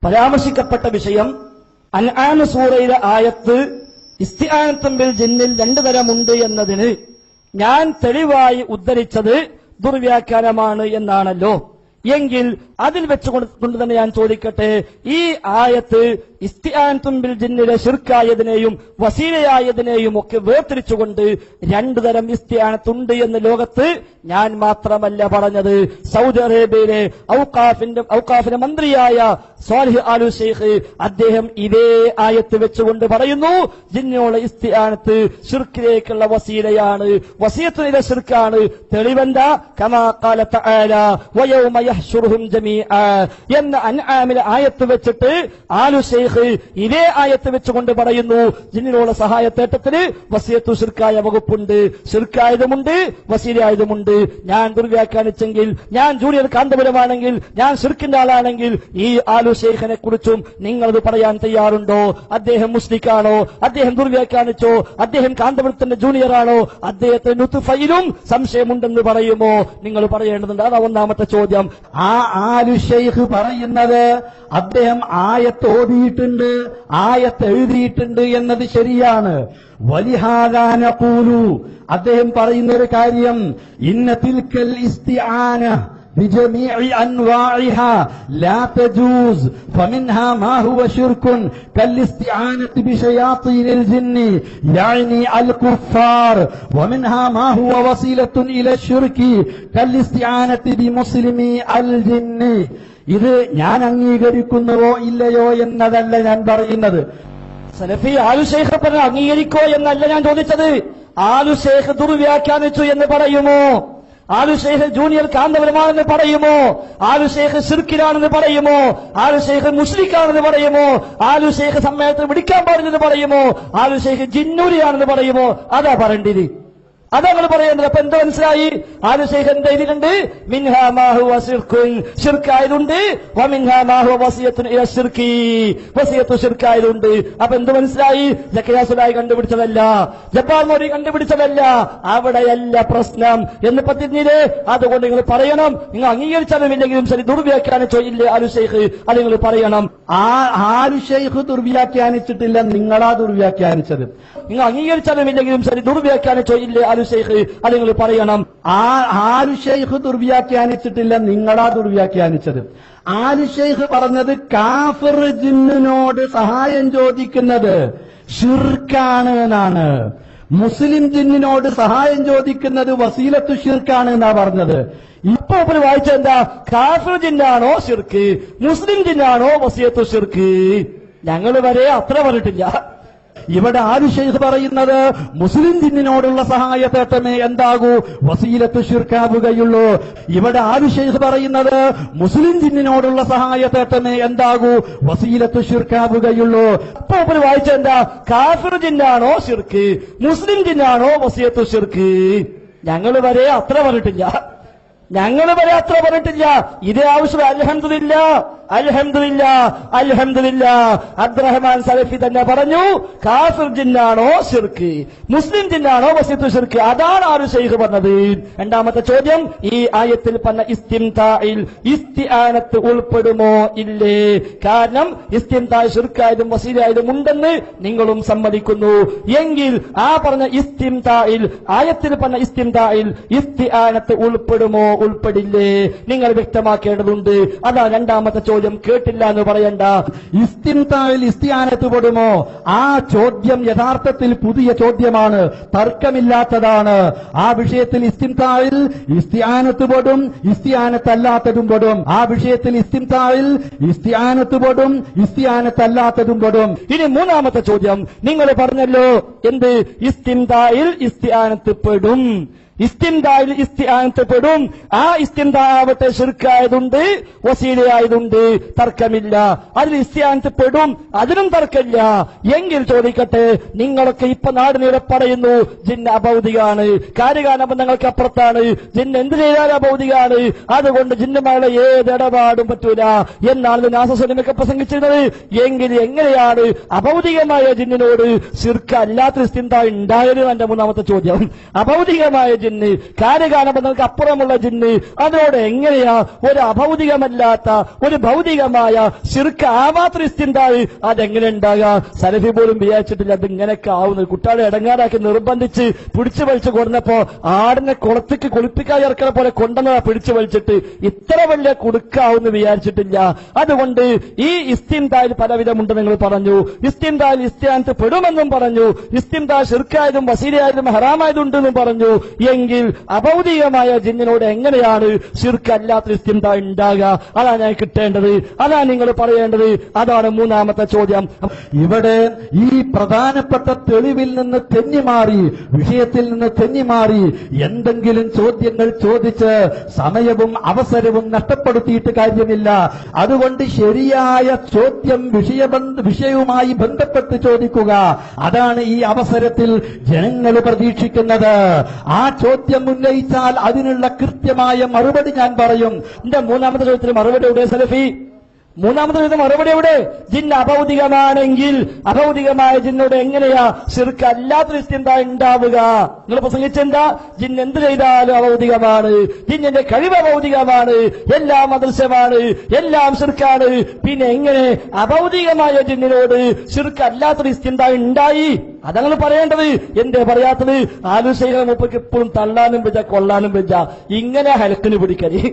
പരാമർശിക്കപ്പെട്ട വിഷയം അൻആം സൂറയിലെ ആയത്ത് ഇസ്തിആനത്തും ബിൽ ജിന്നിൽ രണ്ടു തരമുണ്ട് എന്നതിന് ഞാൻ തെളിവായി ഉദ്ധരിച്ചത് ദുർവ്യാഖ്യാനമാണ് എന്നാണല്ലോ. എങ്കിൽ അതിൽ വെച്ചുകൊണ്ട് തന്നെ ഞാൻ ചോദിക്കട്ടെ, ഈ ആയത്ത് ഇസ്തിആനത്തും ബിൽ ജിന്നിലെ ശിർക്കായതിനെയും വസീലയായതിനെയും ഒക്കെ വേർതിരിച്ചുകൊണ്ട് രണ്ടു തരം ഇസ്തിആനത്തുണ്ട് എന്ന് ലോകത്ത് ഞാൻ മാത്രമല്ല പറഞ്ഞത്. സൗദി അറേബ്യയിലെ ഔഖാഫിന്റെ മന്ത്രിയായ സ്വാലിഹ് ആലു ഷെയ്ഖ് അദ്ദേഹം ഇതേ ആയത്ത് വെച്ചുകൊണ്ട് പറയുന്നു, ജിന്നിനുള്ള ഇസ്തിആനത്ത് ശിർക്കിലേക്കുള്ള വസീലയാണ്, വസിയത്തിലെ ശിർക്കാണ്. തെളിവെന്താ? കമാ ഖാല തആല വയൗമ യഹ്ശുറുഹും ജമീഅ എന്ന അൻആമിലെ ആയത്ത് വെച്ചിട്ട് ആലു ഷെയ്ഖ് ഇതേ ആയത്ത് വെച്ചുകൊണ്ട് പറയുന്നു, ജിന്നിനുള്ള സഹായത്തേട്ടത്തിന് വസിയത്തു ശിർക്കായ വകുപ്പുണ്ട്, ശിർക്കായതുമുണ്ട്, വസീലയായതുമുണ്ട്. ഞാൻ ദുർവ്യാഖ്യാനിച്ചെങ്കിൽ, ഞാൻ ജൂനിയർ കാന്തപുരമാണെങ്കിൽ, ഞാൻ ശിർക്കിന്റെ ആളാണെങ്കിൽ ഈ ആലു ഷെയ്ഖിനെ കുറിച്ചും നിങ്ങളത് പറയാൻ തയ്യാറുണ്ടോ? അദ്ദേഹം മുസ്ലിക്കാണോ? അദ്ദേഹം ദുർവ്യാഖ്യാനിച്ചോ? അദ്ദേഹം കാന്തപുരത്തിന്റെ ജൂനിയറാണോ? അദ്ദേഹത്തിന് നുത്ഫയിലും സംശയമുണ്ടെന്ന് പറയുമോ? നിങ്ങൾ പറയേണ്ടതുണ്ട്. അതാ ഒന്നാമത്തെ ചോദ്യം. ആ ആലു ഷെയ്ഖ് പറയുന്നത് അദ്ദേഹം ആയത്ത് ഓതിയിട്ടുണ്ട്, ആയത്ത് എഴുതിയിട്ടുണ്ട് എന്നത് ശരിയാണ്. വലിഹാദാ നഖൂലു, അദ്ദേഹം പറയുന്ന ഒരു കാര്യം, ഇന്ന തിൽക്കൽ ഇസ്തിആന بجميع أنواعها لا تجوز فمنها ما هو شرك كالاستعانة بشياطين الجن يعني الكفار ومنها ما هو وسيلة إلى الشرك كالاستعانة بمسلمي الجن. ഇത് ഞാൻ അംഗീകരിക്കുന്നുവോ ഇല്ലയോ എന്നതല്ല ഞാൻ പറയുന്നത്. സലഫി ആലു ഷെയ്ഖ് പറഞ്ഞ അംഗീകരിക്കോ എന്നല്ല ഞാൻ ചോദിച്ചത്. ആലു ഷെയ്ഖ് ദുർവ്യാഖ്യാനിച്ചു എന്ന് പറയുമോ? ആലു ഷെയ്ഖ് ജൂനിയർ കാന്തപുരമാണെന്ന് പറയുമോ? ആലു ഷെയ്ഖ് ശിർക്കിലാണെന്ന് പറയുമോ? ആലു ഷെയ്ഖ് മുസ്ലിക്കാണെന്ന് പറയുമോ? ആലു ഷെയ്ഖ് സമ്മേളനത്തിൽ വിളിക്കാൻ പാടില്ലെന്ന് പറയുമോ? ആലു ഷെയ്ഖ് ജിന്നൂരിയാണെന്ന് പറയുമോ? അതാ പറയേണ്ടത്, അതാ നിങ്ങൾ പറയേണ്ടത്. അപ്പൊ എന്ത് മനസ്സിലായി? ആലു ഷെയ്ഖ് എന്ത് എഴുതിയിട്ടുണ്ട്? മിൻഹാ മാ ഹുവ ശിർക്കുൻ, ശിർക്കായതുണ്ട്, വമിൻഹാ മാ ഹുവ വസിയത്തുൻ ഇല ശിർക്കി, വസിയത്തു ശിർക്കായതുണ്ട്. അപ്പൊ എന്ത് മനസ്സിലായി? സക്കറിയ സുലായി കണ്ടുപിടിച്ചതല്ല, ജബ്ബാർ മോദി കണ്ടുപിടിച്ചതല്ല, അവിടെയല്ല പ്രശ്നം എന്ന് പറ്റില്ലേ? അതുകൊണ്ട് നിങ്ങൾ പറയണം. നിങ്ങൾ അംഗീകരിച്ചാലും ഇല്ലെങ്കിലും ശരി, ദുർവ്യാഖ്യാനിച്ചോ ഇല്ലേ ആലു ഷെയ്ഖ്? അത് നിങ്ങൾ പറയണം. ആലു ഷെയ്ഖ് ദുർവ്യാഖ്യാനിച്ചിട്ടില്ല, നിങ്ങളാ ദുർവ്യാഖ്യാനിച്ചത്. നിങ്ങൾ അംഗീകരിച്ചാലും ഇല്ലെങ്കിലും ശരി, ദുർവ്യാഖ്യാനിച്ചോ ഇല്ലേ ആലു ഷെയ്ഖ്? അത് നിങ്ങൾ പറയണം. ആലു ഷെയ്ഖ് ദുർവ്യാഖ്യാനിച്ചിട്ടില്ല, നിങ്ങളാ ദുർവ്യാഖ്യാനിച്ചത്. ആലു ഷെയ്ഖ് പറഞ്ഞത് കാഫിർ ജിന്നിനോട് സഹായം ചോദിക്കുന്നത് ശിർക്കാണ് എന്നാണ്. മുസ്ലിം ജിന്നിനോട് സഹായം ചോദിക്കുന്നത് വസീലത്തു ശിർക്കാണ് എന്നാ പറഞ്ഞത്. ഇപ്പൊ വായിച്ചെന്താ? കാഫിർ ജിന്നാണോ ശിർക്ക്, മുസ്ലിം ജിന്നാണോ വസിയത്തു ശിർക്ക്? ഞങ്ങൾ വരെ അത്ര പറഞ്ഞിട്ടില്ല. ഇവിടെ ആലു ഷെയ്ഖ് പറയുന്നത് മുസ്ലിം ജിന്നിനോടുള്ള സഹായത്തേട്ടമേ എന്താകൂ വസീലത്ത് ശിർക്കാവുകയുള്ളൂ. ഇവിടെ ആലു ഷെയ്ഖ് പറയുന്നത് മുസ്ലിം ജിന്നിനോടുള്ള സഹായത്തേട്ടമേ എന്താകൂ വസീലത്ത് ശിർക്കാവുകയുള്ളൂ. അപ്പൊ വായിച്ചെന്താ? കാഫിർ ജിന്നാണോ ശിർക്ക്, മുസ്ലിം ജിന്നാണോ വസിയത്തു ശിർക്ക്? ഞങ്ങൾ വരെ അത്ര പറഞ്ഞിട്ടില്ല. ഞങ്ങൾ വരെ അത്ര പറഞ്ഞിട്ടില്ല. ഇതേ ആവശ്യം അൽഹംദുലില്ലാ, അൽഹംദുലില്ലാ, അൽഹംദുലില്ലാ. അബ്ദുറഹ്മാൻ സലഫി തന്നെ പറഞ്ഞു, കാഫിർ ജിന്നാണോ ശിർക്ക്, മുസ്ലിം ജിന്നാണോ വസിയത്തു ശിർക്ക്? അതാണ് ആലു ഷെയ്ഖ് പറഞ്ഞത്. രണ്ടാമത്തെ ചോദ്യം, ഈ ആയത്തിൽ പറഞ്ഞ ഇസ്തിംതാഇൽ ഇസ്തിആനത്ത് ഉൾപ്പെടുമോ ഇല്ലേ? കാരണം ഇസ്തിംതാ ശിർക്കായതും വസീലയായതും ഉണ്ടെന്ന് നിങ്ങളും സമ്മതിക്കുന്നു. എങ്കിൽ ആ പറഞ്ഞ ഇസ്തിംതാഇൽ, ആയത്തിൽ പറഞ്ഞ ഇസ്തിംതാഇൽ ഇസ്തിആനത്ത് ഉൾപ്പെടുമോ ഉൾപ്പെടില്ലേ? നിങ്ങൾ വ്യക്തമാക്കേണ്ടതുണ്ട്. അതാ രണ്ടാമത്തെ ചോദ്യം. കേട്ടില്ല എന്ന് പറയണ്ട. ഇസ്തിംതാഇൽ ഇസ്തിആനത്ത് പെടുമോ? ആ ചോദ്യം യഥാർത്ഥത്തിൽ പുതിയ ചോദ്യമാണ്, തർക്കമില്ലാത്തതാണ്. ആ വിഷയത്തിൽ ഇസ്തിംതാഇൽ ഇസ്തിആനത്ത് പെടും, ഇസ്തിആനത്തല്ലാത്തതും പെടും. ആ വിഷയത്തിൽ ഇസ്തിംതാഇൽ ഇസ്തിആനത്ത് പെടും, ഇസ്തിആനത്തല്ലാത്തതും പെടും. ഇനി മൂന്നാമത്തെ ചോദ്യം, നിങ്ങൾ പറഞ്ഞല്ലോ എന്ത്? ഇസ്തിംതാഇൽ ഇസ്തിആനത്ത് പെടും, ഇസ്തിംതാഇൽ ഇസ്തിആനത്ത് പെടും. ആ ഇസ്തിംതാ ആവട്ടെ ശിർക്കായതുണ്ട്, വസീലയായതുണ്ട്, തർക്കമില്ല. അതിൽ ഇസ്തിആനത്ത് പെടും, അതിനും തർക്കമില്ല. എങ്കിൽ ചോദിക്കട്ടെ, നിങ്ങളൊക്കെ ഇപ്പൊ നാടിനീടെ പറയുന്നു ജിന്ന് അഭൗതികാണ്, കാര്യകാരണബന്ധങ്ങൾക്ക് അപ്പുറത്താണ്, ജിന്ന് എന്ത് ചെയ്താലും അഭൗതികാണ്, അതുകൊണ്ട് ജിന്നുമായുള്ള ഏത് ഇടപാടും പറ്റൂല എന്നാണ് നാസസ്വലിമൊക്കെ പ്രസംഗിച്ചിരുന്നത്. എങ്കിൽ എങ്ങനെയാണ് അഭൗതികമായ ജിന്നിനോട് ശിർക്ക് അല്ലാത്ത ഇസ്തിംതാ ഉണ്ടായത്? എന്റെ മൂന്നാമത്തെ ചോദ്യം. അഭൗതികമായ ജിന്ന്, കാര്യകാലബന്ധങ്ങൾക്ക് അപ്പുറമുള്ള ജിന്ന്, അതിനോട് എങ്ങനെയാ ഒരു അഭൗതികമല്ലാത്ത ഒരു ഭൗതികമായ ശിർക്ക് ആവാത്തൊരു ഇസ്തിൻതാഹ് അതെങ്ങനെ ഉണ്ടാകാം? സലഫി പോലും വിചാരിച്ചിട്ടില്ല അത് ഇങ്ങനെയൊക്കെ ആവുന്നത്. കുട്ടികളെ ഇടങ്ങാറാക്കി നിർബന്ധിച്ച് പിടിച്ചു വലിച്ചു കൊടുന്നപ്പോ ആടിനെ കുളത്തേക്ക് കുളിപ്പിക്കാൻ ഇറക്കണ പോലെ കൊണ്ടുവന്നതാ പിടിച്ചു വലിച്ചിട്ട്. ഇത്ര വലിയ കുടുക്കാവെന്ന് വിചാരിച്ചിട്ടില്ല. അതുകൊണ്ട് ഈ ഇസ്തിൻതാഹിൽ പലവിധമുണ്ട് നിങ്ങൾ പറഞ്ഞു. ഇസ്തിൻതാഹിൽ ഇസ്തിആനത്ത് പെടുമെന്നും പറഞ്ഞു. ഇസ്തിൻതാഹ് ശിർക്കായതും വസീലയായതും ഹറാമായതുണ്ടെന്നും പറഞ്ഞു. എങ്കിൽ അഭൗതികമായ ജിന്നിനോട് എങ്ങനെയാണ് ശിർക്ക് അല്ലാത്ത ഇസ്തിൻതാഹ് ഉണ്ടാകുക? അതാണ് ഞാൻ കിട്ടേണ്ടത്, അതാണ് നിങ്ങൾ പറയേണ്ടത്. അതാണ് മൂന്നാമത്തെ ചോദ്യം. ഇവിടെ ഈ പ്രധാനപ്പെട്ട തെളിവിൽ നിന്ന് തെന്നിമാറി, വിഷയത്തിൽ നിന്ന് തെന്നിമാറി എന്തെങ്കിലും ചോദ്യങ്ങൾ ചോദിച്ച് സമയവും അവസരവും നഷ്ടപ്പെടുത്തിയിട്ട് കാര്യമില്ല. അതുകൊണ്ട് ശരിയായ ചോദ്യം വിഷയവുമായി ബന്ധപ്പെട്ട് ചോദിക്കുക. അതാണ് ഈ അവസരത്തിൽ ജനങ്ങൾ പ്രതീക്ഷിക്കുന്നത്. ആ ചോദ്യം ഉന്നയിച്ചാൽ അതിനുള്ള കൃത്യമായ മറുപടി ഞാൻ പറയും. എന്റെ മൂന്നാമത്തെ ചോദ്യത്തിന് മറുപടി എവിടെ സലഫി? മൂന്നാമത്തെ ചോദ്യം മറുപടി എവിടെ? ജിന്ന് അഭൗതികമാണെങ്കിൽ അഭൗതികമായ ജിന്നോട് എങ്ങനെയാ ശിർക്ക് അല്ലാത്തൊരു ഇസ്തിൻതാഹ് ഉണ്ടാവുക? നിങ്ങൾ പ്രസംഗിച്ചെന്താ? ജിന്ന് എന്ത് ചെയ്താലും അഭൗതികമാണ്, ജിന്നിന്റെ കഴിവ് അഭൗതികമാണ്, എല്ലാം അദൃശ്യമാണ്, എല്ലാം ശിർക്കാണ്. പിന്നെ എങ്ങനെ അഭൗതികമായ ജിന്നിനോട് ശിർക്ക് അല്ലാത്തൊരു ഇസ്തിൻതാഹ് ഉണ്ടായി? അതങ്ങൾ പറയേണ്ടത്. എന്തേ പറയാത്തത്? ആലുശൈഖ മുപ്പക്ക് ഇപ്പോഴും തള്ളാനും വെച്ച കൊള്ളാനും വെച്ച ഇങ്ങനെ ഹലക്കിന് പിടിക്കല്.